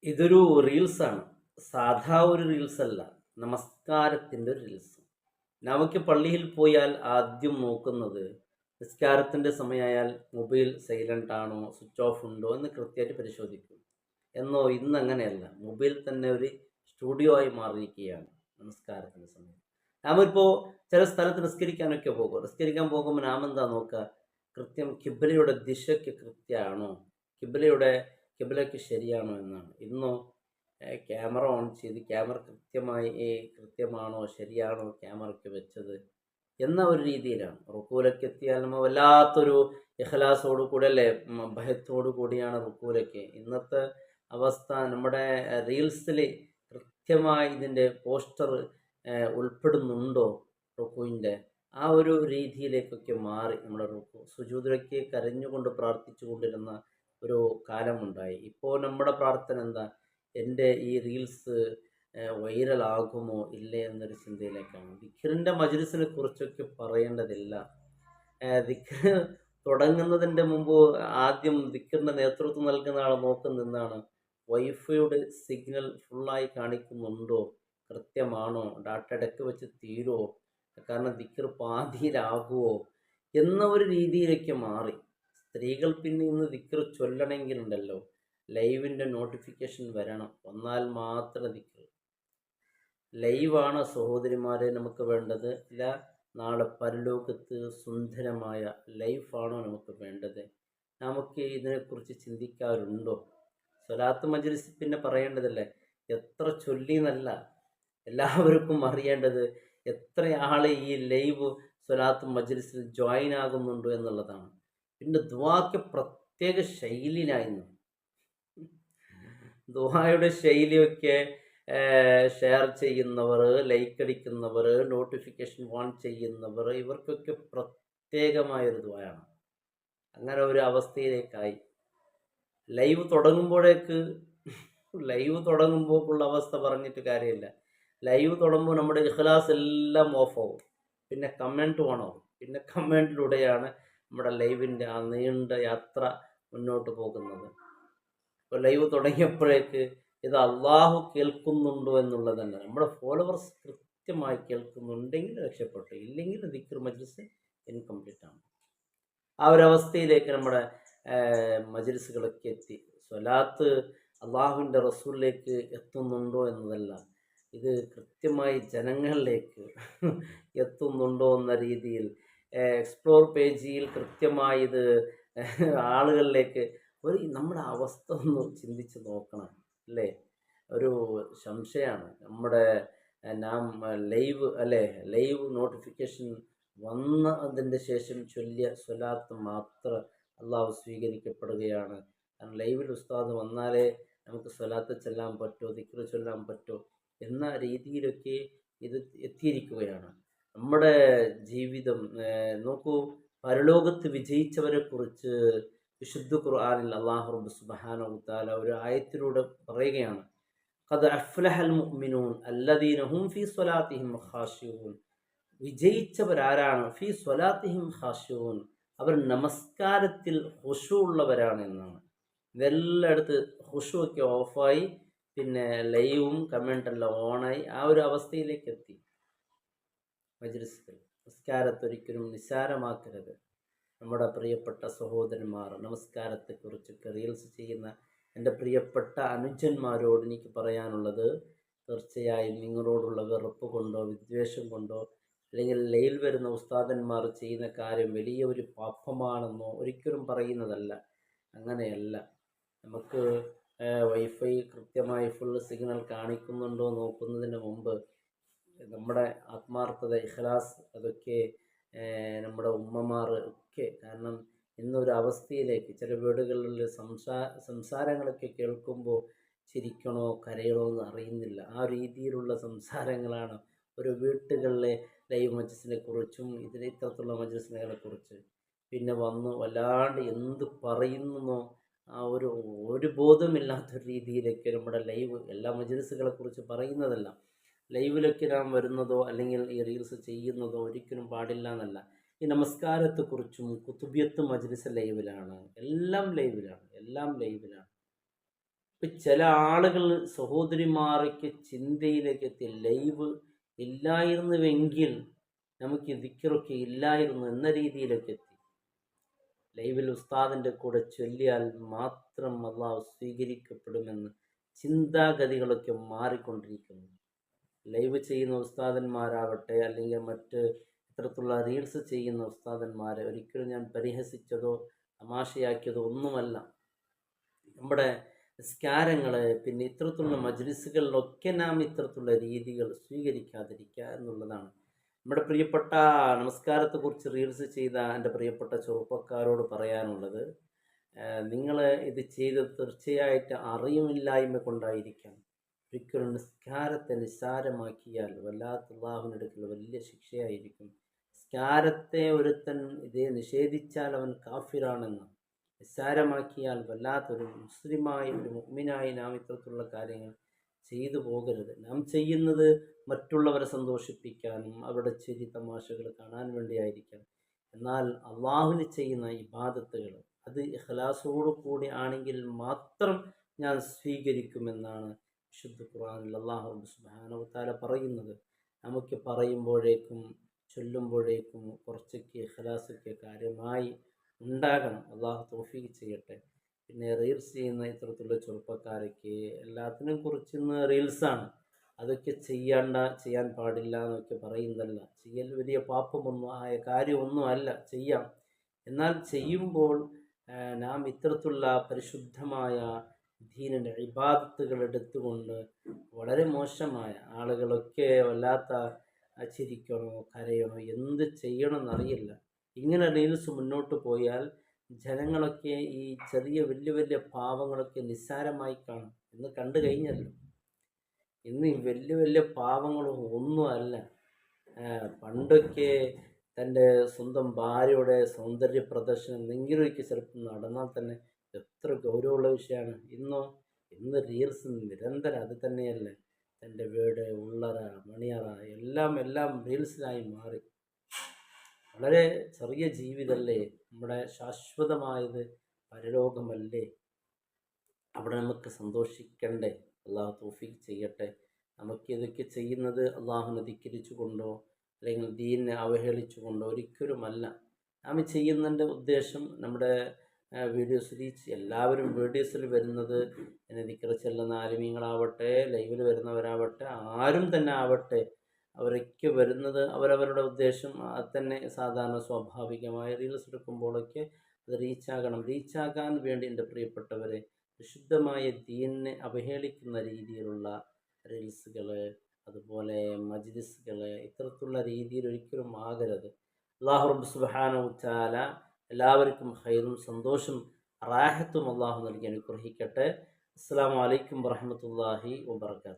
ഇതൊരു റീൽസാണ്. സാധാ ഒരു റീൽസ് അല്ല. നമസ്കാരത്തിൻ്റെ ഒരു റീൽസ്. നമുക്ക് പള്ളിയിൽ പോയാൽ ആദ്യം നോക്കുന്നത് നിസ്കാരത്തിൻ്റെ സമയമായാൽ മൊബൈൽ സൈലൻ്റ് ആണോ, സ്വിച്ച് ഓഫ് ഉണ്ടോ എന്ന് കൃത്യമായിട്ട് പരിശോധിക്കും. എന്നോ ഇന്ന് അങ്ങനെയല്ല. മൊബൈൽ തന്നെ ഒരു സ്റ്റുഡിയോ ആയി മാറിയിരിക്കുകയാണ് നമസ്കാരത്തിൻ്റെ സമയം. നാമിപ്പോൾ ചില സ്ഥലത്ത് നിസ്കരിക്കാനൊക്കെ പോകും. നിസ്കരിക്കാൻ പോകുമ്പോൾ നാം എന്താ നോക്കുക? കൃത്യം കിബിലയുടെ ദിശയ്ക്ക് കൃത്യമാണോ, കിബിലയുടെ കിബിലയ്ക്ക് ശരിയാണോ എന്നാണ്. ഇന്നോ ക്യാമറ ഓൺ ചെയ്ത് ക്യാമറ കൃത്യമാണോ ശരിയാണോ ക്യാമറയ്ക്ക് വെച്ചത് എന്ന ഒരു രീതിയിലാണ്. റുക്കൂലൊക്കെ എത്തിയാൽ നമ്മൾ വല്ലാത്തൊരു ഇഖ്ലാസോടു കൂടി അല്ലേ, ഭയത്തോടു കൂടിയാണ് റുക്കൂലൊക്കെ. ഇന്നത്തെ അവസ്ഥ നമ്മുടെ റീൽസിൽ കൃത്യമായി ഇതിൻ്റെ പോസ്റ്റർ ഉൾപ്പെടുന്നുണ്ടോ റുക്കുവിൻ്റെ, ആ ഒരു രീതിയിലേക്കൊക്കെ മാറി നമ്മുടെ റുക്കു. സുജൂദിലേക്ക് കരഞ്ഞുകൊണ്ട് പ്രാർത്ഥിച്ചു കൊണ്ടിരുന്ന ഒരു കാലമുണ്ടായി. ഇപ്പോൾ നമ്മുടെ പ്രാർത്ഥന എന്താ? എൻ്റെ ഈ റീൽസ് വൈറലാകുമോ ഇല്ലേ എന്നൊരു ചിന്തയിലേക്കാണ്. ദിക്റിൻ്റെ മജ്‌ലിസിനെ കുറിച്ചൊക്കെ പറയേണ്ടതില്ല. ദിക്ർ തുടങ്ങുന്നതിൻ്റെ മുമ്പ് ആദ്യം ദിക്റിൻ്റെ നേതൃത്വം നൽകുന്ന ആൾ നോക്കുന്നതെന്താണ്? വൈഫൈയുടെ സിഗ്നൽ ഫുള്ളായി കാണിക്കുന്നുണ്ടോ, കൃത്യമാണോ, ഡാറ്റ ഇടയ്ക്ക് വെച്ച് തീരുമോ, കാരണം ദിക്ർ പാതിയിലാകുമോ എന്ന ഒരു രീതിയിലേക്ക് മാറി. സ്ത്രീകൾ പിന്നെ ഇന്ന് ദിക്ർ ചൊല്ലണമെങ്കിലുണ്ടല്ലോ ലൈവിൻ്റെ നോട്ടിഫിക്കേഷൻ വരണം, വന്നാൽ മാത്രം ദിക്ർ. ലൈവാണ് സഹോദരിമാരെ നമുക്ക് വേണ്ടത്, ഇല്ല നാളെ പരലോകത്ത് സുന്ദരമായ ലൈഫാണോ നമുക്ക് വേണ്ടത്? നമുക്ക് ഇതിനെക്കുറിച്ച് ചിന്തിക്കാറുണ്ടോ? സ്വലാത്ത് മജ്‌ലിസ് പിന്നെ പറയേണ്ടതല്ലേ, എത്ര ചൊല്ലി എന്നല്ല, എല്ലാവർക്കും അറിയേണ്ടത് എത്ര ആൾ ഈ ലൈവ് സ്വലാത്ത് മജ്‌ലിസിൽ ജോയിൻ ആകുന്നുണ്ടോ എന്നുള്ളതാണ്. പിന്നെ ദുആക്ക് പ്രത്യേക ശൈലിയിലായിരുന്നു. ദുആയുടെ ശൈലിയൊക്കെ ഷെയർ ചെയ്യുന്നവർ, ലൈക്ക് അടിക്കുന്നവർ, നോട്ടിഫിക്കേഷൻ ഓൺ ചെയ്യുന്നവർ, ഇവർക്കൊക്കെ പ്രത്യേകമായൊരു ദുആയാണ്. അങ്ങനെ ഒരു അവസ്ഥയിലേക്കായി. ലൈവ് തുടങ്ങുമ്പോഴുള്ള അവസ്ഥ പറഞ്ഞിട്ട് കാര്യമില്ല. ലൈവ് തുടങ്ങുമ്പോൾ നമ്മുടെ ഇഖ്ലാസ് എല്ലാം ഓഫാവും. പിന്നെ കമൻറ്റ് ഓണാവും. പിന്നെ കമൻറ്റിലൂടെയാണ് നമ്മുടെ ലൈവിൻ്റെ ആ നീണ്ട യാത്ര മുന്നോട്ട് പോകുന്നത്. ഇപ്പോൾ ലൈവ് തുടങ്ങിയപ്പോഴേക്ക് ഇത് അള്ളാഹു കേൾക്കുന്നുണ്ടോ എന്നുള്ളതല്ല, നമ്മുടെ ഫോളോവേഴ്സ് കൃത്യമായി കേൾക്കുന്നുണ്ടെങ്കിൽ രക്ഷപ്പെട്ടു, ഇല്ലെങ്കിൽ ദിക്ർ മജ്‌ലിസ് ഇൻകംപ്ലീറ്റ് ആണ്. ആ ഒരു അവസ്ഥയിലേക്ക് നമ്മുടെ മജ്‌ലിസുകളൊക്കെ എത്തി. സ്വലാത്ത് അള്ളാഹുവിൻ്റെ റസൂലിലേക്ക് എത്തുന്നുണ്ടോ എന്നതല്ല, ഇത് കൃത്യമായി ജനങ്ങളിലേക്ക് എത്തുന്നുണ്ടോ എന്ന രീതിയിൽ എക്സ്പ്ലോർ പേജിൽ കൃത്യമായി ഇത് ആളുകളിലേക്ക് നമ്മുടെ അവസ്ഥ ഒന്ന് ചിന്തിച്ച് നോക്കണം അല്ലേ. ഒരു സംശയമാണ്. നമ്മുടെ നാം ലൈവ് നോട്ടിഫിക്കേഷൻ വന്നതിൻ്റെ ശേഷം ചൊല്ലിയ സ്വലാത്ത് മാത്രം അള്ളാഹു സ്വീകരിക്കപ്പെടുകയാണ്. കാരണം ലൈവിൽ ഉസ്താദ് വന്നാലേ നമുക്ക് സ്വലാത്ത് ചൊല്ലാൻ പറ്റുമോ, ദിക്ർ ചൊല്ലാൻ പറ്റുമോ എന്ന രീതിയിലൊക്കെ ഇത് എത്തിയിരിക്കുകയാണ്. നമ്മുടെ ജീവിതം നോക്കൂ, പരലോകത്ത് വിജയിച്ചവരെ കുറിച്ച് വിശുദ്ധ ഖുർആനിൽ അല്ലാഹു റബ്ബ് സുബ്ഹാനഹു വതആല ഒരു ആയത്തിലൂടെ പറയുകയാണ്. ഖദ് അഫ്ലഹൽ മുഅ്മിനൂൻ അല്ലദീന ഹും ഫീ സ്വലാത്തിഹിം ഖാശിഊൻ. വിജയിച്ചവരാരാണ്? ഫീ സ്വലാത്തിഹിം ഖാശിഊൻ, അവർ നമസ്കാരത്തിൽ ഖുശൂ ഉള്ളവരാണ് എന്നാണ്. ഇതെല്ലായിടത്ത് ഖുശൂ ഒക്കെ ഓഫായി, പിന്നെ ലൈവും കമൻ്റെല്ലാം ഓണായി, ആ ഒരു അവസ്ഥയിലേക്ക് എത്തി. മജ്‌ലിസുകൾ നമസ്കാരത്തൊരിക്കലും നിസ്സാരമാക്കരുത്. നമ്മുടെ പ്രിയപ്പെട്ട സഹോദരന്മാർ, നമസ്കാരത്തെക്കുറിച്ചൊക്കെ റീൽസ് ചെയ്യുന്ന എൻ്റെ പ്രിയപ്പെട്ട അനുജന്മാരോട് എനിക്ക് പറയാനുള്ളത്, തീർച്ചയായും നിങ്ങളോടുള്ള വെറുപ്പ് കൊണ്ടോ വിദ്വേഷം കൊണ്ടോ അല്ലെങ്കിൽ ലൈൽ വരുന്ന ഉസ്താദന്മാർ ചെയ്യുന്ന കാര്യം വലിയ ഒരു പാപമാണെന്നോ ഒരിക്കലും പറയുന്നതല്ല. അങ്ങനെയല്ല. നമുക്ക് വൈഫൈ കൃത്യമായി ഫുൾ സിഗ്നൽ കാണിക്കുന്നുണ്ടോ നോക്കുന്നതിന് മുമ്പ് നമ്മുടെ ആത്മാർത്ഥത, ഇഖ്ലാസ്, അതൊക്കെ നമ്മുടെ ഉമ്മമാർ ഒക്കെ, കാരണം ഇന്നൊരു അവസ്ഥയിലേക്ക് ചില വീടുകളിൽ സംസാരങ്ങളൊക്കെ കേൾക്കുമ്പോൾ ചിരിക്കണോ കരയണോ എന്ന് അറിയുന്നില്ല. ആ രീതിയിലുള്ള സംസാരങ്ങളാണ് ഒരു വീട്ടുകളിലെ ലൈവ് മജ്‌ലിസിനെ കുറിച്ചും ഇത്തരത്തിലുള്ള മജ്‌ലിസുകളെ കുറിച്ച്. പിന്നെ വന്ന് വല്ലാണ്ട് എന്ത് പറയുന്നോ ആ ഒരു ബോധമില്ലാത്തൊരു രീതിയിലേക്ക് നമ്മുടെ ലൈവ് എല്ലാ മജ്‌ലിസുകളെ കുറിച്ച് പറയുന്നതല്ല. ലൈവിലൊക്കെ നാം വരുന്നതോ അല്ലെങ്കിൽ ഈ റീൽസ് ചെയ്യുന്നതോ ഒരിക്കലും പാടില്ല എന്നല്ല. ഈ നമസ്കാരത്തെക്കുറിച്ചും കുത്തുബിയത്ത് മജ്‌ലിസ് ലൈവിലാണ്, എല്ലാം ലൈവിലാണ്. ഇപ്പം ചില ആളുകൾ സഹോദരിമാരൊക്കെ ചിന്തയിലേക്ക് എത്തി ലൈവ് ഇല്ലായിരുന്നുവെങ്കിൽ നമുക്ക് ദിക്റൊക്കെ ഇല്ലായിരുന്നു എന്ന രീതിയിലൊക്കെ എത്തി. ലൈവിൽ ഉസ്താദിൻ്റെ കൂടെ ചൊല്ലിയാൽ മാത്രം അള്ളാഹു സ്വീകരിക്കപ്പെടുമെന്ന് ചിന്താഗതികളൊക്കെ മാറിക്കൊണ്ടിരിക്കുന്നു. ലൈവ് ചെയ്യുന്ന ഉസ്താദന്മാരാവട്ടെ അല്ലെങ്കിൽ മറ്റ് ഇത്തരത്തിലുള്ള റീൽസ് ചെയ്യുന്ന ഉസ്താദന്മാരെ ഒരിക്കലും ഞാൻ പരിഹസിച്ചതോ തമാശയാക്കിയതോ ഒന്നുമല്ല. നമ്മുടെ നിസ്കാരങ്ങൾ പിന്നെ ഇത്തരത്തിലുള്ള മജ്ലിസുകളിലൊക്കെ നാം ഇത്തരത്തിലുള്ള രീതികൾ സ്വീകരിക്കാതിരിക്കുക എന്നുള്ളതാണ്. നമ്മുടെ പ്രിയപ്പെട്ട നമസ്കാരത്തെക്കുറിച്ച് റീൽസ് ചെയ്ത എൻ്റെ പ്രിയപ്പെട്ട ചെറുപ്പക്കാരോട് പറയാനുള്ളത്, നിങ്ങൾ ഇത് ചെയ്തത് തീർച്ചയായിട്ട് അറിയുമില്ലായ്മ കൊണ്ടായിരിക്കാം. ഒരിക്കലും നിസ്കാരത്തെ നിസ്സാരമാക്കിയാൽ വല്ലാത്ത അല്ലാഹുവിനടുക്കൽ വലിയ ശിക്ഷയായിരിക്കും. നിസ്കാരത്തെ ഒരുത്തൻ ഇതേ നിഷേധിച്ചാൽ അവൻ കാഫിറാണെന്ന്, നിസ്സാരമാക്കിയാൽ വല്ലാത്തൊരു മുസ്ലിമായി ഒരു മുഅ്മിനായി നാം ഇത്തരത്തിലുള്ള കാര്യങ്ങൾ ചെയ്തു പോകരുത്. നാം ചെയ്യുന്നത് മറ്റുള്ളവരെ സന്തോഷിപ്പിക്കാനും അവരുടെ ചിരി തമാശകൾ കാണാൻ വേണ്ടിയായിരിക്കാം. എന്നാൽ അള്ളാഹുവിന് ചെയ്യുന്ന ഇബാദത്തുകൾ അത് ഇഖ്ലാസോടു കൂടി ആണെങ്കിൽ മാത്രം ഞാൻ സ്വീകരിക്കുമെന്നാണ് വിശുദ്ധ ഖുർആനിൽ അല്ലാഹു സുബ്ഹാനഹു വ തആല പറയുന്നത്. നമുക്ക് പറയുമ്പോഴേക്കും ചൊല്ലുമ്പോഴേക്കും കുറച്ചൊക്കെ ഇഖ്ലാസൊക്കെ കാര്യമായി ഉണ്ടാകണം. അള്ളാഹു തൗഫീഖ് ചെയ്യട്ടെ. പിന്നെ റീൽസ് ചെയ്യുന്ന ഇത്തരത്തിലുള്ള ചെറുപ്പക്കാരൊക്കെ എല്ലാത്തിനും കുറിച്ച് ഇന്ന് റീൽസാണ്. അതൊക്കെ ചെയ്യാൻ പാടില്ല എന്നൊക്കെ പറയുന്നതല്ല. ചെയ്യൽ വലിയ പാപമൊന്നും ആയ കാര്യമൊന്നും അല്ല, ചെയ്യാം. എന്നാൽ ചെയ്യുമ്പോൾ നാം ഇത്തരത്തിലുള്ള പരിശുദ്ധമായ ദീനിൻ്റെ ഇബാദത്തുകൾ എടുത്തുകൊണ്ട് വളരെ മോശമായ ആളുകളൊക്കെ വല്ലാത്ത ചിരിക്കണോ കരയണോ എന്ത് ചെയ്യണമെന്നറിയില്ല. ഇങ്ങനെ റീൽസ് മുന്നോട്ട് പോയാൽ ജനങ്ങളൊക്കെ ഈ ചെറിയ വലിയ വലിയ പാവങ്ങളൊക്കെ നിസ്സാരമായി കാണും. ഇന്ന് കണ്ടു കഴിഞ്ഞല്ലോ. ഇന്ന് ഈ വലിയ വലിയ പാവങ്ങളും ഒന്നുമല്ല. പണ്ടൊക്കെ തൻ്റെ സ്വന്തം ഭാര്യയുടെ സൗന്ദര്യ പ്രദർശനം എന്തെങ്കിലുമൊക്കെ ചിലപ്പോൾ നടന്നാൽ തന്നെ എത്ര ഗൗരവമുള്ള വിഷയമാണ്. ഇന്ന് റീൽസ് നിരന്തരം അത് തന്നെയല്ലേ. തൻ്റെ വീട്, ഉള്ളറ, മണിയറ എല്ലാം റീൽസിലായി മാറി. വളരെ ചെറിയ ജീവിതമല്ലേ, നമ്മുടെ ശാശ്വതമായത് പരലോകമല്ലേ, അവിടെ നമുക്ക് സന്തോഷിക്കണ്ടേ. അള്ളാഹു തൗഫീഖ് ചെയ്യട്ടെ. നമുക്കിതൊക്കെ ചെയ്യുന്നത് അള്ളാഹുവിനെ ധിക്കരിച്ചു കൊണ്ടോ അല്ലെങ്കിൽ ദീനിനെ അവഹേളിച്ചുകൊണ്ടോ ഒരിക്കലുമല്ല. നാം ചെയ്യുന്നതിൻ്റെ ഉദ്ദേശം നമ്മുടെ വീഡിയോസ് റീച്ച്, എല്ലാവരും വീഡിയോസിൽ വരുന്നത് എന്നെ ദിക്ർ ചെല്ലുന്ന ആലിമീങ്ങളാവട്ടെ, ലൈവിൽ വരുന്നവരാവട്ടെ, ആരും തന്നെ ആവട്ടെ, അവരൊക്കെ വരുന്നത് അവരവരുടെ ഉദ്ദേശം അത് തന്നെ. സാധാരണ സ്വാഭാവികമായ റീൽസ് എടുക്കുമ്പോഴൊക്കെ അത് റീച്ചാകാൻ വേണ്ടി എൻ്റെ പ്രിയപ്പെട്ടവരെ വിശുദ്ധമായ ദീനിനെ അവഹേളിക്കുന്ന രീതിയിലുള്ള റീൽസുകൾ, അതുപോലെ മജ്ലിസുകൾ ഇത്തരത്തിലുള്ള രീതിയിൽ ഒരിക്കലും ആകരുത്. അല്ലാഹു റബ്ബ് സുബ്ഹാനഹു വ തആല എല്ലാവർക്കും ഖൈറും സന്തോഷം റാഹത്തും അള്ളാഹു നൽകി അനുഗ്രഹിക്കട്ടെ. അസ്സലാമു അലൈക്കും വറഹ്മത്തുള്ളാഹി വബറകാതുഹു.